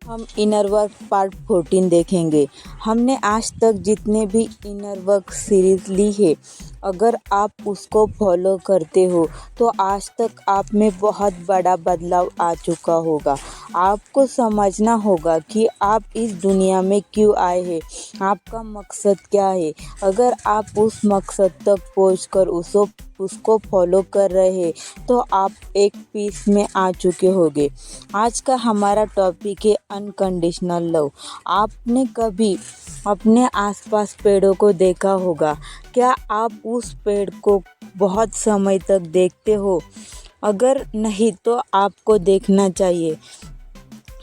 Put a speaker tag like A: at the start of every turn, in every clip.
A: हम inner work part 14 देखेंगे। हमने आज तक जितने भी इनर वर्क सीरीज़ ली है, अगर आप उसको फॉलो करते हो तो आज तक आप में बहुत बड़ा बदलाव आ चुका होगा। आपको समझना होगा कि आप इस दुनिया में क्यों आए हैं, आपका मकसद क्या है। अगर आप उस मकसद तक पहुंचकर उसको फॉलो कर रहे हैं तो आप एक पीस में आ चुके होंगे। आज का हमारा टॉपिक है अनकंडीशनल लव। आपने कभी अपने आसपास पेड़ों को देखा होगा? क्या आप उस पेड़ को बहुत समय तक देखते हो? अगर नहीं तो आपको देखना चाहिए।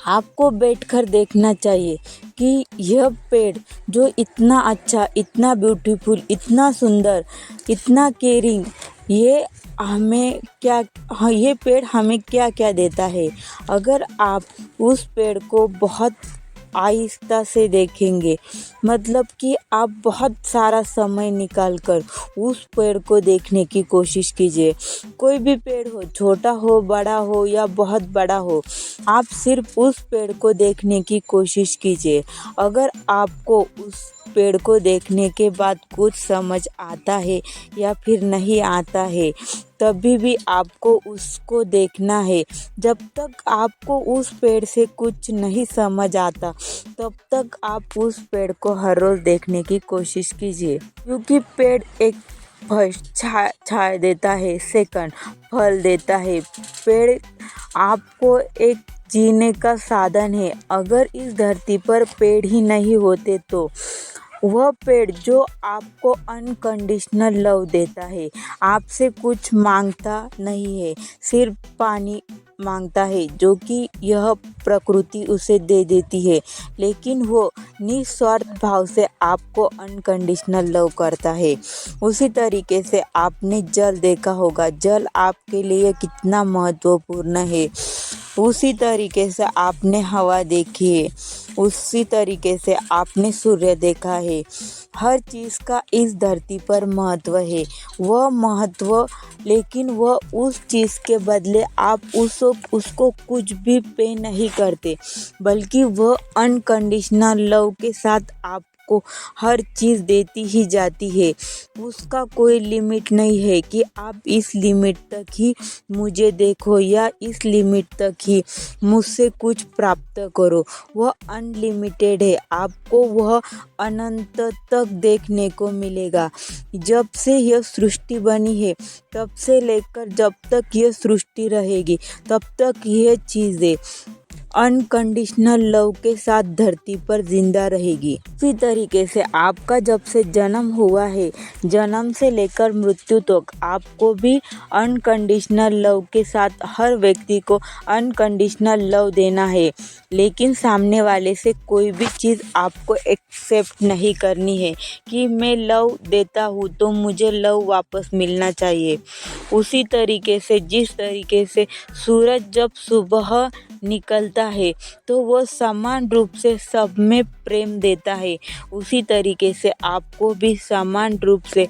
A: आपको बैठकर देखना चाहिए कि यह पेड़ जो इतना अच्छा, इतना ब्यूटीफुल, इतना सुंदर, इतना केयरिंग, ये हमें क्या ये पेड़ हमें क्या क्या देता है। अगर आप उस पेड़ को बहुत आहिस्ता से देखेंगे, मतलब कि आप बहुत सारा समय निकाल कर उस पेड़ को देखने की कोशिश कीजिए। कोई भी पेड़ हो, छोटा हो, बड़ा हो या बहुत बड़ा हो, आप सिर्फ उस पेड़ को देखने की कोशिश कीजिए। अगर आपको उस पेड़ को देखने के बाद कुछ समझ आता है या फिर नहीं आता है, तभी भी आपको उसको देखना है। जब तक आपको उस पेड़ से कुछ नहीं समझ आता, तब तक आप उस पेड़ को हर रोज़ देखने की कोशिश कीजिए। क्योंकि पेड़ एक फर्स्ट छाया देता है, सेकंड फल देता है। पेड़ आपको एक जीने का साधन है। अगर इस धरती पर पेड़ ही नहीं होते तो वह पेड़ जो आपको अनकंडीशनल लव देता है, आपसे कुछ मांगता नहीं है, सिर्फ पानी मांगता है जो कि यह प्रकृति उसे दे देती है, लेकिन वो निस्वार्थ भाव से आपको अनकंडीशनल लव करता है। उसी तरीके से आपने जल देखा होगा, जल आपके लिए कितना महत्वपूर्ण है। उसी तरीके से आपने हवा देखी है, उसी तरीके से आपने सूर्य देखा है। हर चीज़ का इस धरती पर महत्व है। वह महत्व, लेकिन वह उस चीज़ के बदले आप उसको कुछ भी पे नहीं करते, बल्कि वह अनकंडीशनल लव के साथ आपको हर चीज़ देती ही जाती है। उसका कोई लिमिट नहीं है कि आप इस लिमिट तक ही मुझे देखो या इस लिमिट तक ही मुझसे कुछ प्राप्त करो। वह अनलिमिटेड है, आपको वह अनंत तक देखने को मिलेगा। जब से यह सृष्टि बनी है, तब से लेकर जब तक यह सृष्टि रहेगी, तब तक यह चीज़ें अनकंडीशनल लव के साथ धरती पर जिंदा रहेगी। इसी तरीके से आपका जब से जन्म हुआ है, जन्म से लेकर मृत्यु तक आपको भी अनकंडीशनल लव के साथ हर व्यक्ति को अनकंडीशनल लव देना है। लेकिन सामने वाले से कोई भी चीज़ आपको एक्सेप्ट नहीं करनी है कि मैं लव देता हूँ तो मुझे लव वापस मिलना चाहिए। उसी तरीके से जिस तरीके से सूरज जब सुबह निकलता है तो वह समान रूप से सब में प्रेम देता है, उसी तरीके से आपको भी समान रूप से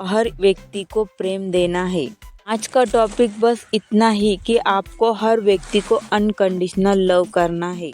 A: हर व्यक्ति को प्रेम देना है। आज का टॉपिक बस इतना ही कि आपको हर व्यक्ति को अनकंडीशनल लव करना है।